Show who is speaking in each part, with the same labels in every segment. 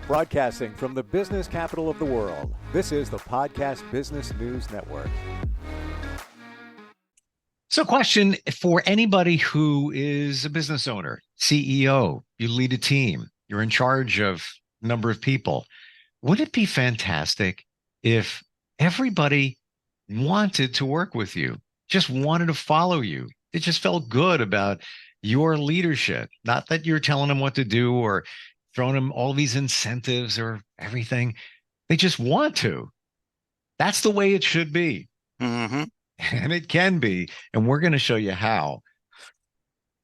Speaker 1: Broadcasting from the business capital of the world, this is the Podcast Business News Network.
Speaker 2: So, question for anybody who is a business owner, CEO, you lead a team, you're in charge of a number of people. Would it be fantastic if everybody wanted to work with you, just wanted to follow you? It just felt good about your leadership, not that you're telling them what to do or throwing them all these incentives or everything. They just want to. That's the way it should be.
Speaker 3: Mm-hmm.
Speaker 2: And it can be. And we're going to show you how.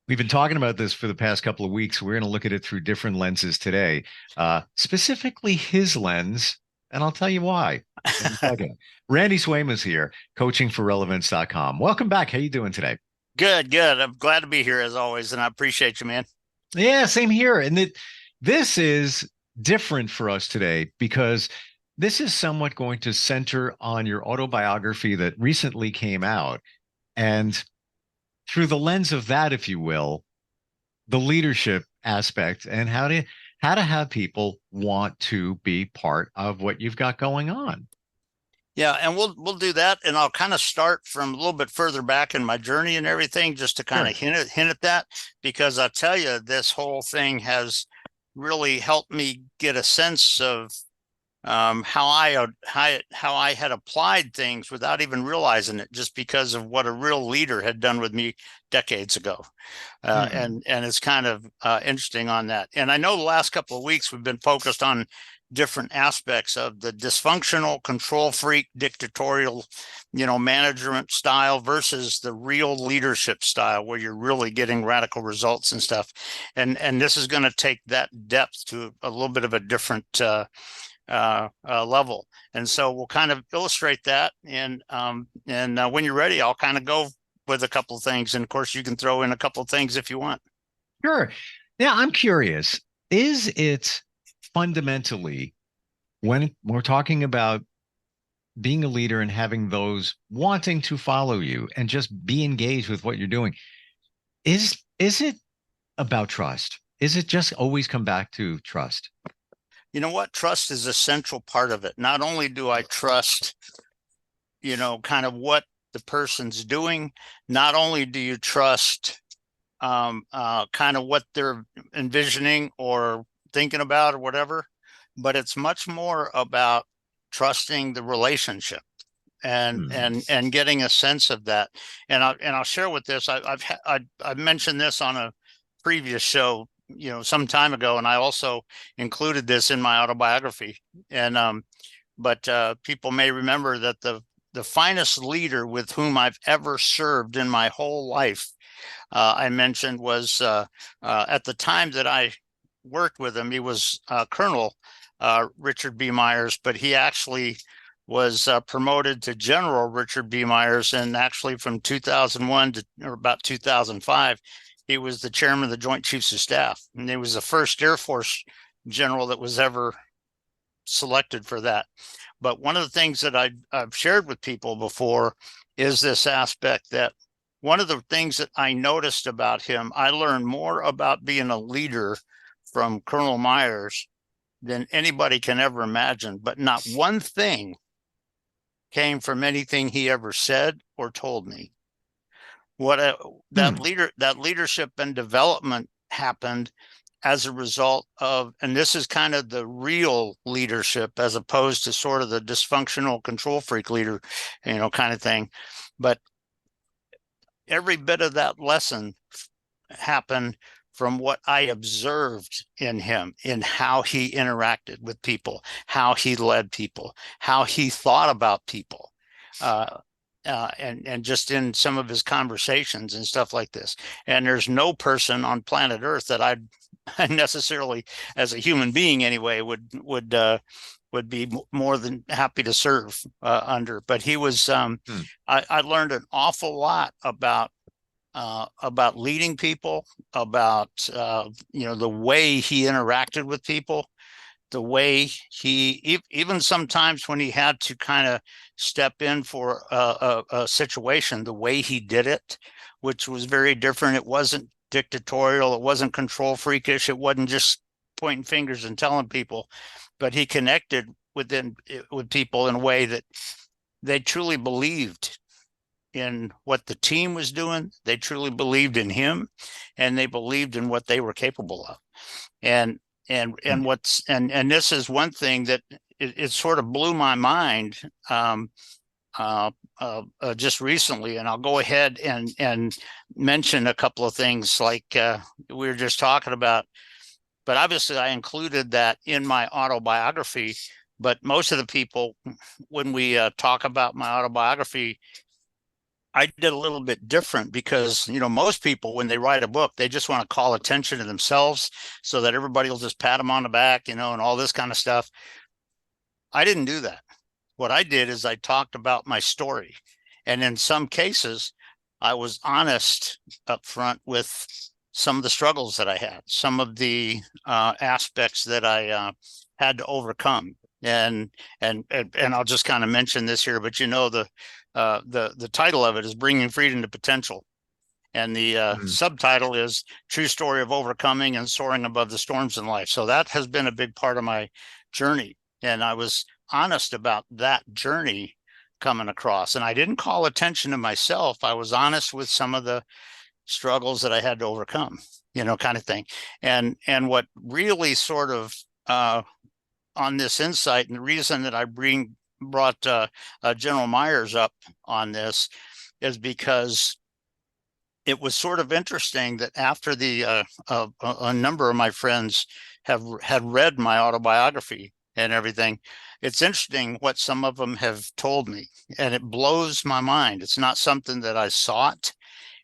Speaker 2: We've been talking about this for the past couple of weeks. We're going to look at it through different lenses today, specifically his lens. And I'll tell you why. Randy Swaim is here, coaching for relevance.com. Welcome back. How you doing today?
Speaker 3: Good. I'm glad to be here as always. And I appreciate you, man.
Speaker 2: Yeah, same here. And this is different for us today because this is somewhat going to center on your autobiography that recently came out. And through the lens of that, if you will, the leadership aspect and how to have people want to be part of what you've got going on.
Speaker 3: Yeah, and we'll do that, and I'll kind of start from a little bit further back in my journey and everything, just to kind of hint at that, because I tell you, this whole thing has really helped me get a sense of how I had applied things without even realizing it, just because of what a real leader had done with me decades ago. And it's kind of interesting on that. And I know the last couple of weeks we've been focused on different aspects of the dysfunctional, control freak, dictatorial, management style versus the real leadership style where you're really getting radical results and stuff. And this is going to take that depth to a little bit of a different level. And so we'll kind of illustrate that. And when you're ready, I'll kind of go with a couple of things. And of course, you can throw in a couple of things if you want.
Speaker 2: Sure. Yeah, I'm curious. Is it fundamentally, when we're talking about being a leader and having those wanting to follow you and just be engaged with what you're doing, is it about trust? Is it just always come back to trust?
Speaker 3: You know what? Trust is a central part of it. Not only do I trust, kind of what the person's doing, not only do you trust kind of what they're envisioning or thinking about or whatever, but it's much more about trusting the relationship and getting a sense of that. And I'll share with this. I've mentioned this on a previous show, some time ago, and I also included this in my autobiography. And but people may remember that the finest leader with whom I've ever served in my whole life, I mentioned, was at the time that I worked with him, he was Colonel Richard B. Myers, but he actually was promoted to General Richard B. Myers, and actually from 2001 to or about 2005, he was the chairman of the Joint Chiefs of Staff, and he was the first Air Force general that was ever selected for that. But one of the things that I've shared with people before is this aspect that one of the things that I noticed about him, I learned more about being a leader from Colonel Myers than anybody can ever imagine, but not one thing came from anything he ever said or told me. That leadership and development happened as a result of, and this is kind of the real leadership as opposed to sort of the dysfunctional control freak leader, kind of thing. But every bit of that lesson happened from what I observed in him, in how he interacted with people, how he led people, how he thought about people, and just in some of his conversations and stuff like this. And there's no person on planet Earth that I necessarily, as a human being anyway, would be more than happy to serve under. But he was, I learned an awful lot about leading people, about the way he interacted with people, the way he even sometimes when he had to kind of step in for a situation, the way he did it, which was very different. It wasn't dictatorial. It wasn't control freakish. It wasn't just pointing fingers and telling people, but he connected with people in a way that they truly believed in what the team was doing. They truly believed in him, and they believed in what they were capable of. And this is one thing that it sort of blew my mind just recently. And I'll go ahead and mention a couple of things like we were just talking about. But obviously, I included that in my autobiography. But most of the people, when we talk about my autobiography, I did a little bit different because, most people, when they write a book, they just want to call attention to themselves so that everybody will just pat them on the back, and all this kind of stuff. I didn't do that. What I did is I talked about my story. And in some cases, I was honest up front with some of the struggles that I had, some of the aspects that I had to overcome. And I'll just kind of mention this here, but the title of it is Bringing Freedom to Potential. And the subtitle is True Story of Overcoming and Soaring Above the Storms in Life. So that has been a big part of my journey. And I was honest about that journey coming across. And I didn't call attention to myself. I was honest with some of the struggles that I had to overcome, kind of thing. And what really sort of on this insight, and the reason that I brought General Myers up on this is because it was sort of interesting that after a number of my friends had read my autobiography and everything, it's interesting what some of them have told me, and it blows my mind. It's not something that I sought.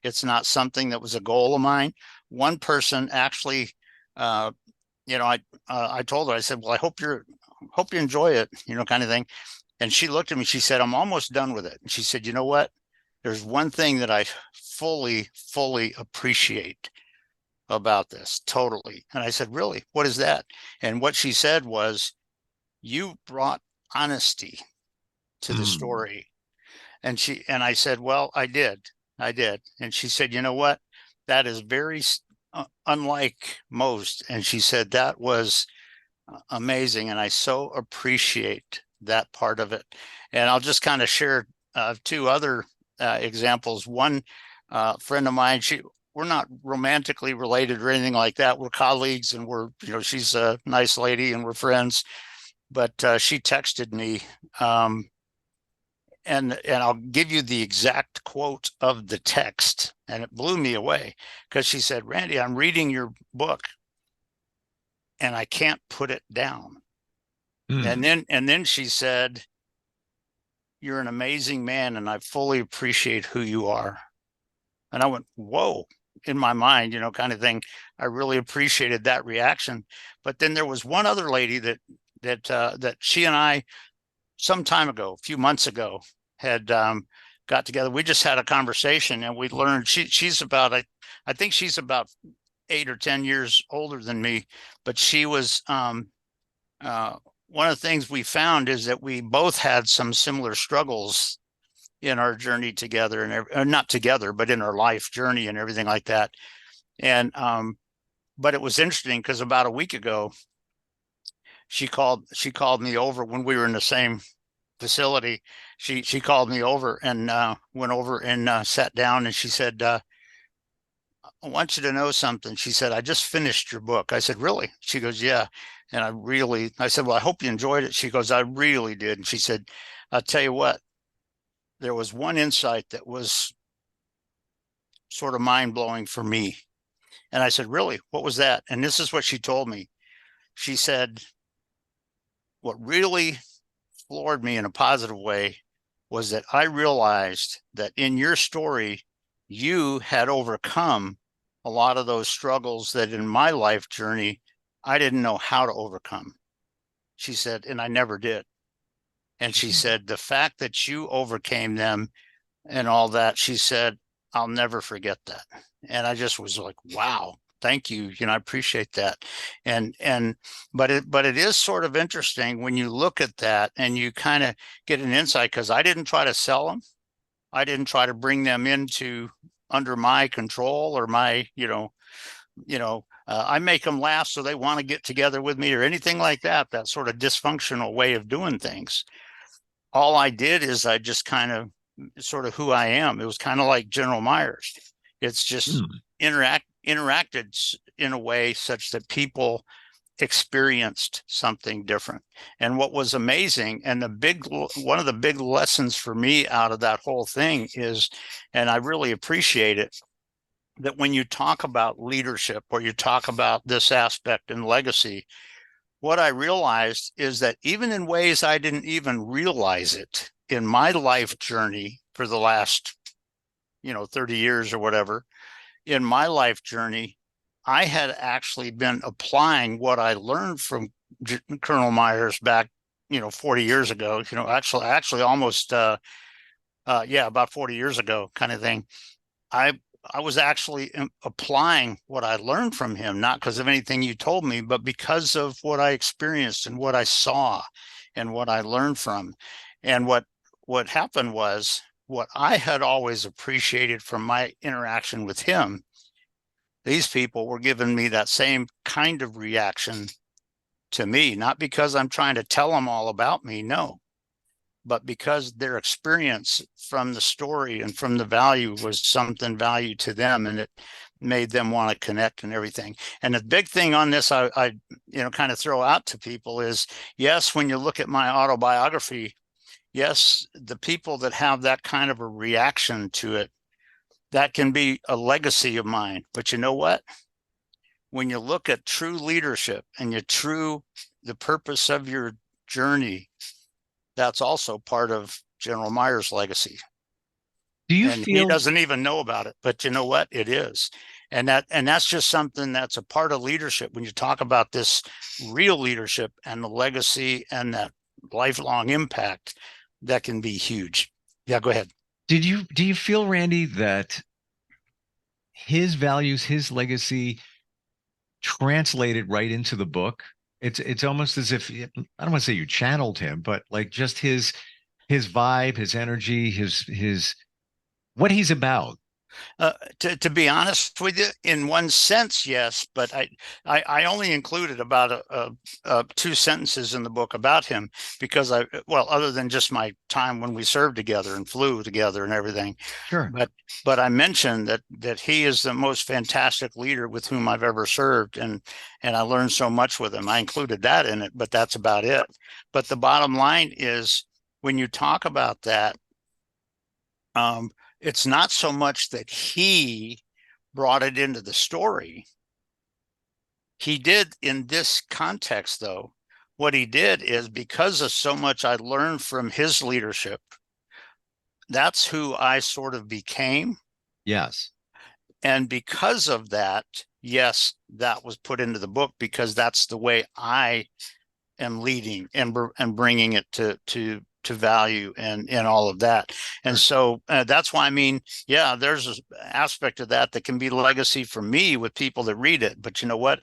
Speaker 3: It's not something that was a goal of mine. One person actually, I told her, I said, well, I hope you enjoy it, kind of thing. And she looked at me, she said, I'm almost done with it. And she said, you know what? There's one thing that I fully appreciate about this, totally. And I said, really? What is that? And what she said was, you brought honesty to the story. And I said, well, I did. And she said, you know what? That is very unlike most. And she said, that was amazing. And I so appreciate that part of it. And I'll just kind of share two other examples. One friend of mine, we're not romantically related or anything like that. We're colleagues, and she's a nice lady and we're friends. But she texted me, and I'll give you the exact quote of the text, and it blew me away because she said, Randy, I'm reading your book and I can't put it down. And then she said, you're an amazing man, and I fully appreciate who you are. And I went, whoa, in my mind, kind of thing. I really appreciated that reaction. But then there was one other lady that she and I, some time ago, a few months ago, had got together. We just had a conversation, and we learned she's about, I think she's about 8 or 10 years older than me, but she was one of the things we found is that we both had some similar struggles in our journey together, and not together, but in our life journey and everything like that. And but it was interesting because about a week ago, she called me over when we were in the same facility. She called me over and went over and sat down, and she said, I want you to know something. She said, I just finished your book. I said, really? She goes, yeah. And I said, well, I hope you enjoyed it. She goes, I really did. And she said, I'll tell you what, there was one insight that was sort of mind-blowing for me. And I said, really? What was that? And this is what she told me. She said, what really floored me in a positive way was that I realized that in your story, you had overcome a lot of those struggles that in my life journey, I didn't know how to overcome. She said, and I never did. And she said, the fact that you overcame them and all that, she said, I'll never forget that. And I just was like, wow, thank you. I appreciate that. But it is sort of interesting when you look at that and you kind of get an insight, because I didn't try to sell them. I didn't try to bring them under my control or my, I make them laugh so they want to get together with me or anything like that, that sort of dysfunctional way of doing things. All I did is I just kind of sort of who I am. It was kind of like General Myers. It's just interacted in a way such that people experienced something different. And what was amazing, and one of the big lessons for me out of that whole thing is, and I really appreciate it, that when you talk about leadership or you talk about this aspect and legacy, what I realized is that even in ways I didn't even realize it in my life journey for the last, 30 years or whatever, in my life journey, I had actually been applying what I learned from Colonel Myers back, 40 years ago, actually almost, about 40 years ago kind of thing. I was actually applying what I learned from him, not because of anything you told me, but because of what I experienced and what I saw and what I learned from. And what happened was, what I had always appreciated from my interaction with him, these people were giving me that same kind of reaction to me, not because I'm trying to tell them all about me, no, but because their experience from the story and from the value was something value to them, and it made them want to connect and everything. And the big thing on this, I kind of throw out to people is, yes, when you look at my autobiography, yes, the people that have that kind of a reaction to it, that can be a legacy of mine. But you know what? When you look at true leadership and the purpose of your journey, that's also part of General Myers' legacy.
Speaker 2: Do you
Speaker 3: And
Speaker 2: feel
Speaker 3: he doesn't even know about it, but you know what? It is. And that's just something that's a part of leadership. When you talk about this real leadership and the legacy and that lifelong impact, that can be huge. Yeah, go ahead.
Speaker 2: do you feel, Randy, that his values, his legacy translated right into the book? It's almost as if, I don't want to say you channeled him, but like just his vibe, his energy, his what he's about.
Speaker 3: To be honest with you, in one sense, yes, but I only included about 2 sentences in the book about him because other than just my time when we served together and flew together and everything,
Speaker 2: Sure.
Speaker 3: but I mentioned that he is the most fantastic leader with whom I've ever served, and I learned so much with him. I included that in it, but that's about it. But the bottom line is, when you talk about that, it's not so much that he brought it into the story. He did in this context, though. What he did is, because of so much I learned from his leadership, that's who I sort of became.
Speaker 2: Yes.
Speaker 3: And because of that, yes, that was put into the book because that's the way I am leading and bringing it to value and all of that. And so that's why, there's an aspect of that can be legacy for me with people that read it. But you know what?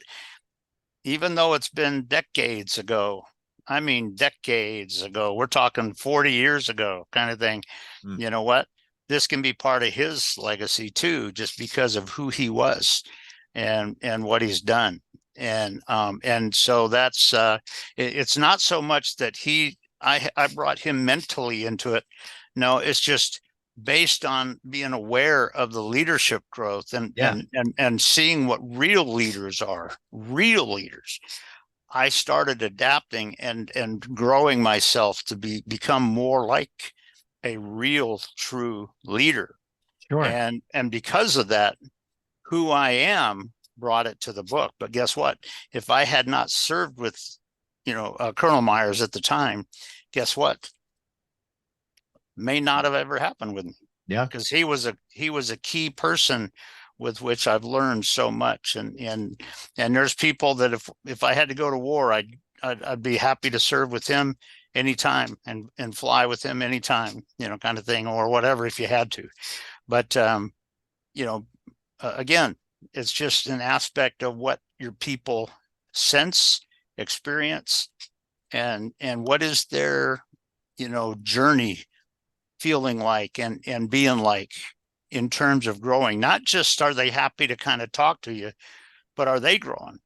Speaker 3: Even though it's been decades ago, we're talking 40 years ago kind of thing. You know what? This can be part of his legacy too, just because of who he was and what he's done. And so that's it's not so much that I brought him mentally into it. No, it's just based on being aware of the leadership growth and seeing what real leaders are, real leaders. I started adapting and growing myself to become more like a real, true leader.
Speaker 2: Sure.
Speaker 3: And because of that, who I am brought it to the book. But guess what? If I had not served with Colonel Myers at the time, guess what? May not have ever happened with me.
Speaker 2: Yeah.
Speaker 3: Because he was a key person with which I've learned so much. And there's people that if I had to go to war, I'd be happy to serve with him anytime and fly with him anytime, kind of thing, or whatever, if you had to. But again, it's just an aspect of what your people sense, experience, and what is their journey feeling like and being like in terms of growing. Not just are they happy to kind of talk to you, but are they growing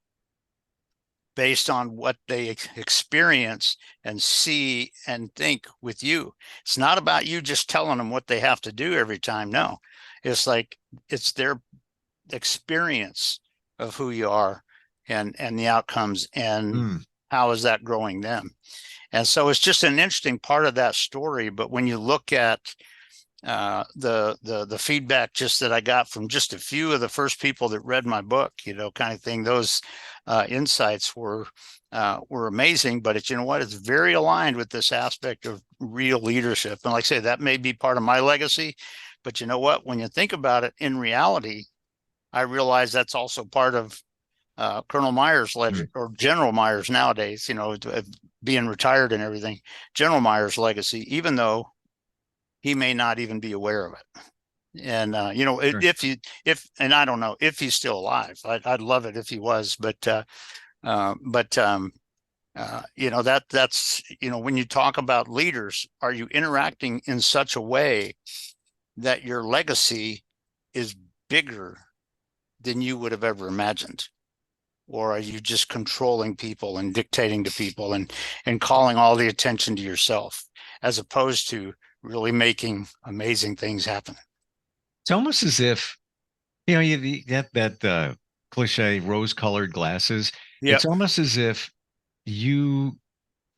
Speaker 3: based on what they experience and see and think with you? It's not about you just telling them what they have to do every time. No, it's like it's their experience of who you are and the outcomes, and how is that growing them. And so it's just an interesting part of that story. But when you look at the feedback just that I got from just a few of the first people that read my book, kind of thing, those insights were amazing. But it's, it's very aligned with this aspect of real leadership. And like I say, that may be part of my legacy, but you know what, when you think about it, in reality, I realize that's also part of Colonel Myers' ledger, or General Myers nowadays, being retired and everything, General Myers' legacy, even though he may not even be aware of it. And, sure. And I don't know if he's still alive. I'd love it if he was, but that's, when you talk about leaders, are you interacting in such a way that your legacy is bigger than you would have ever imagined? Or are you just controlling people and dictating to people and calling all the attention to yourself, as opposed to really making amazing things happen?
Speaker 2: It's almost as if, that cliche rose-colored glasses. Yep. It's almost as if you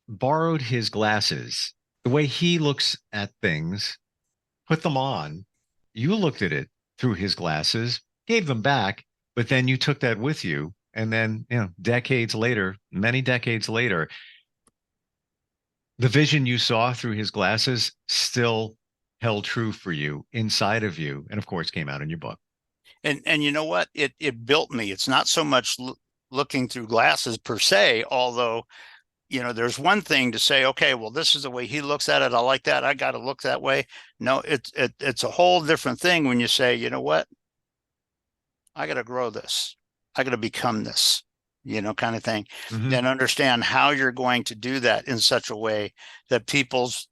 Speaker 2: borrowed his glasses, the way he looks at things, put them on. You looked at it through his glasses, gave them back, but then you took that with you. And then, decades later, many decades later, the vision you saw through his glasses still held true for you inside of you. And of course, came out in your book.
Speaker 3: And you know what? It built me. It's not so much looking through glasses per se, although, there's one thing to say, okay, well, this is the way he looks at it. I like that. I got to look that way. No, it's a whole different thing when you say, you know what? I got to grow this. I got to become this, kind of thing. Mm-hmm. And understand how you're going to do that in such a way that people's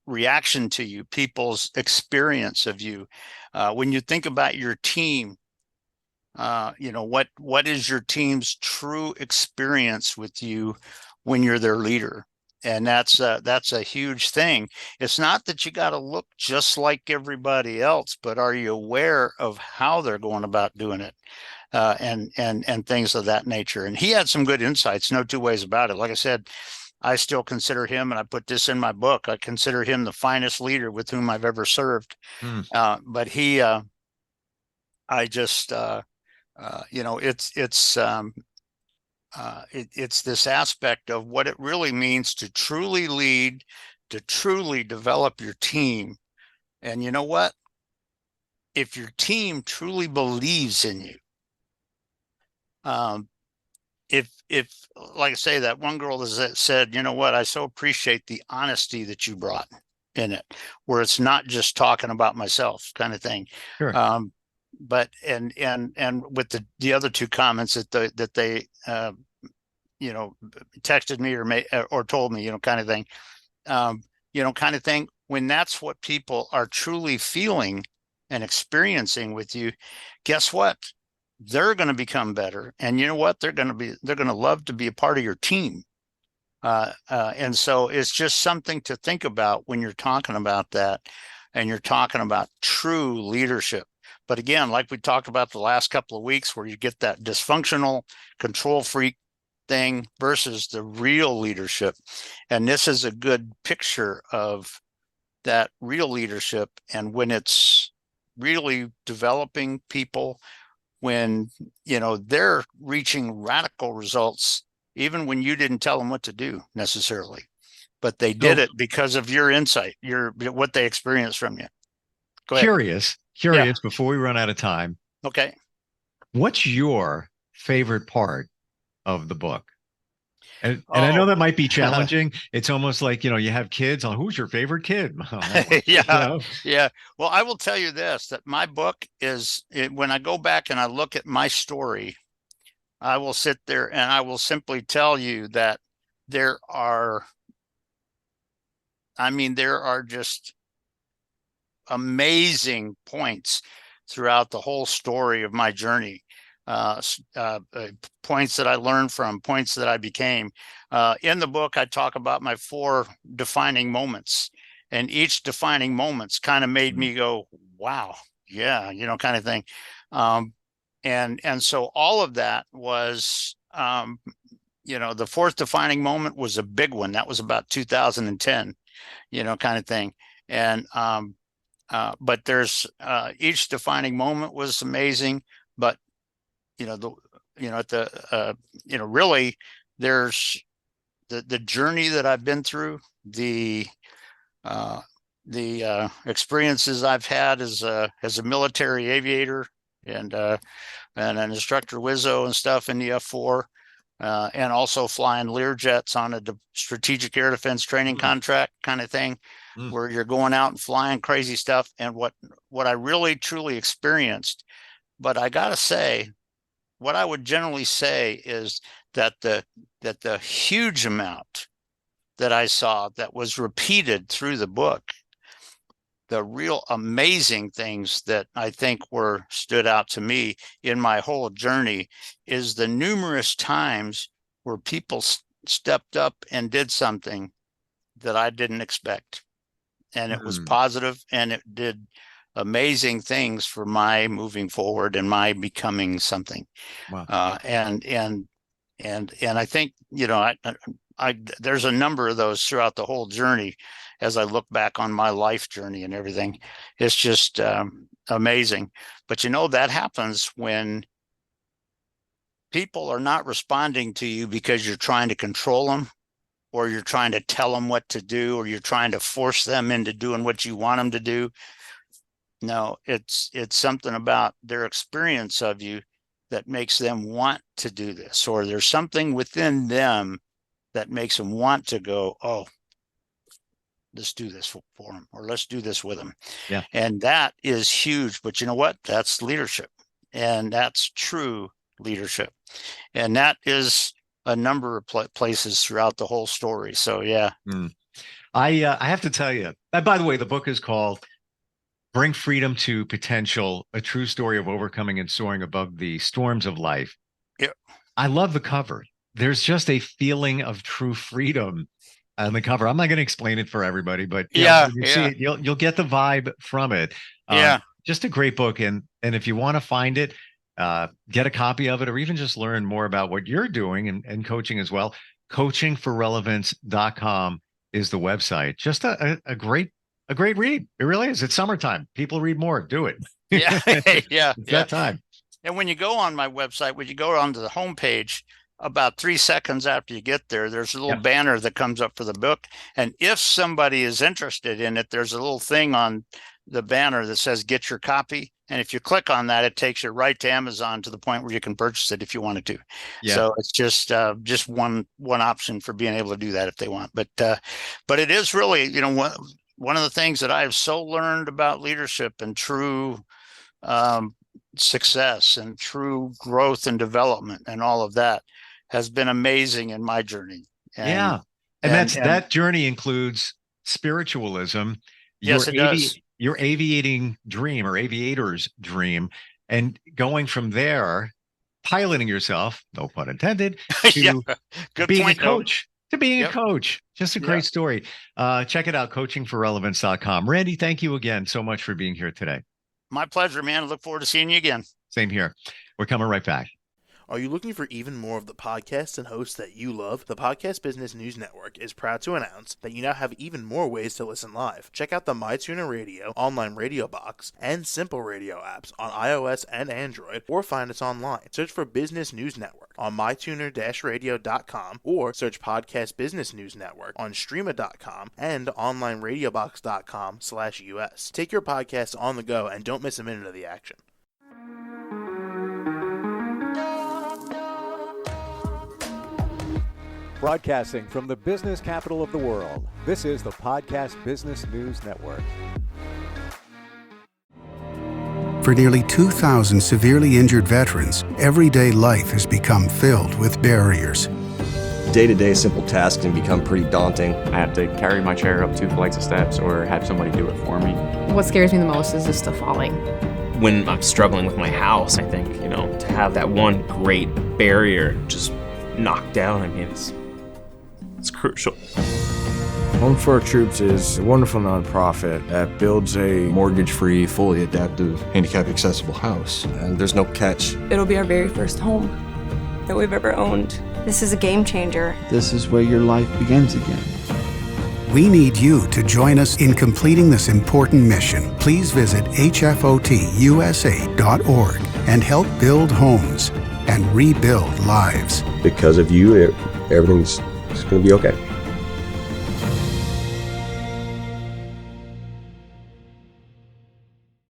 Speaker 3: reaction to you, people's experience of you, when you think about your team, what is your team's true experience with you when you're their leader? And that's a huge thing. It's not that you got to look just like everybody else, but are you aware of how they're going about doing it? And things of that nature. And he had some good insights, no two ways about it. Like I said, I still consider him, and I put this in my book, I consider him the finest leader with whom I've ever served. But he, it's this aspect of what it really means to truly lead, to truly develop your team. And you know what? If your team truly believes in you, if like I say, that one girl that said, you know what, I so appreciate the honesty that you brought in it, where it's not just talking about myself kind of thing.
Speaker 2: Sure.
Speaker 3: But and with the other two comments that they texted me or told me, kind of thing, kind of thing, when that's what people are truly feeling and experiencing with you, guess what? They're going to become better. And you know what? They're going to love to be a part of your team. And so it's just something to think about when you're talking about that, and you're talking about true leadership. But again, like we talked about the last couple of weeks, where you get that dysfunctional control freak thing versus the real leadership. And this is a good picture of that real leadership. And when it's really developing people, when, they're reaching radical results, even when you didn't tell them what to do necessarily, but they did it because of your insight, what they experienced from you. Go ahead.
Speaker 2: Curious, yeah. Before we run out of time.
Speaker 3: Okay.
Speaker 2: What's your favorite part of the book? And I know that might be challenging. It's almost like, you have kids on, who's your favorite kid?
Speaker 3: Yeah. Yeah. Well, I will tell you this, that my book when I go back and I look at my story, I will sit there and I will simply tell you that there are just amazing points throughout the whole story of my journey. points that I learned from, points that I became. In the book, I talk about my 4 defining moments, and each defining moments kind of made me go, wow, yeah, kind of thing. And so all of that was, the 4th defining moment was a big one. That was about 2010, kind of thing. And, but there's, each defining moment was amazing, but, really there's the journey that I've been through, the experiences I've had as a military aviator and an instructor WISO and stuff in the F4, and also flying Learjets on a strategic air defense training contract kind of thing, where you're going out and flying crazy stuff. And what I really truly experienced, but I gotta say, what I would generally say is that the huge amount that I saw that was repeated through the book, the real amazing things that I think stood out to me in my whole journey, is the numerous times where people stepped up and did something that I didn't expect. And it was positive, and it did amazing things for my moving forward and my becoming something.
Speaker 2: Wow.
Speaker 3: And I think, there's a number of those throughout the whole journey. As I look back on my life journey and everything, it's just amazing. But that happens when people are not responding to you because you're trying to control them, or you're trying to tell them what to do, or you're trying to force them into doing what you want them to do. No, it's something about their experience of you that makes them want to do this, or there's something within them that makes them want to go, oh, let's do this for them, or let's do this with them.
Speaker 2: Yeah.
Speaker 3: And that is huge. But you know what? That's leadership, and that's true leadership. And that is a number of places throughout the whole story. So, yeah.
Speaker 2: I have to tell you, by the way, the book is called Bring Freedom to Potential, a true story of overcoming and soaring above the storms of life.
Speaker 3: Yeah.
Speaker 2: I love the cover. There's just a feeling of true freedom on the cover. I'm not going to explain it for everybody, but when you see it, you'll get the vibe from it. Just a great book. And if you want to find it, get a copy of it, or even just learn more about what you're doing and coaching as well, coachingforrelevance.com is the website. Just a great read. It really is. It's summertime. People read more. Do it.
Speaker 3: Yeah.
Speaker 2: It's that time.
Speaker 3: And when you go on my website, when you go onto the homepage, about 3 seconds after you get there, there's a little banner that comes up for the book. And if somebody is interested in it, there's a little thing on the banner that says, get your copy. And if you click on that, it takes you right to Amazon, to the point where you can purchase it if you wanted to. Yeah. So it's just one option for being able to do that if they want. But it is really, one of the things that I have so learned about leadership and true success and true growth and development and all of that has been amazing in my journey.
Speaker 2: And that journey includes spiritualism.
Speaker 3: Yes, it does.
Speaker 2: Your aviating dream, or aviator's dream, and going from there, piloting yourself, no pun intended, to being a coach. To being a coach. Just a great story. Check it out, coachingforrelevance.com. Randy, thank you again so much for being here today.
Speaker 3: My pleasure, man. I look forward to seeing you again.
Speaker 2: Same here. We're coming right back.
Speaker 4: Are you looking for even more of the podcasts and hosts that you love? The Podcast Business News Network is proud to announce that you now have even more ways to listen live. Check out the MyTuner Radio, online radio box, and Simple Radio apps on iOS and Android, or find us online. Search for Business News Network on mytuner-radio.com, or search Podcast Business News Network on streama.com and onlineradiobox.com/US. Take your podcast on the go and don't miss a minute of the action.
Speaker 1: Broadcasting from the business capital of the world, this is the Podcast Business News Network.
Speaker 5: For nearly 2,000 severely injured veterans, everyday life has become filled with barriers.
Speaker 6: Day-to-day simple tasks can become pretty daunting.
Speaker 7: I have to carry my chair up 2 flights of steps, or have somebody do it for me.
Speaker 8: What scares me the most is just the falling.
Speaker 9: When I'm struggling with my house, I think, to
Speaker 8: have that one great barrier just knocked down, I mean, it's crucial.
Speaker 9: Home for Our Troops is a wonderful nonprofit that builds a
Speaker 10: mortgage-free, fully adaptive, handicap-accessible house.
Speaker 6: And there's no catch.
Speaker 11: It'll be our very first home that we've ever owned.
Speaker 12: This is a game changer.
Speaker 13: This is where your life begins again.
Speaker 5: We need you to join us in completing this important mission. Please visit hfotusa.org and help build homes and rebuild lives.
Speaker 6: Because of you, everything's going to be okay.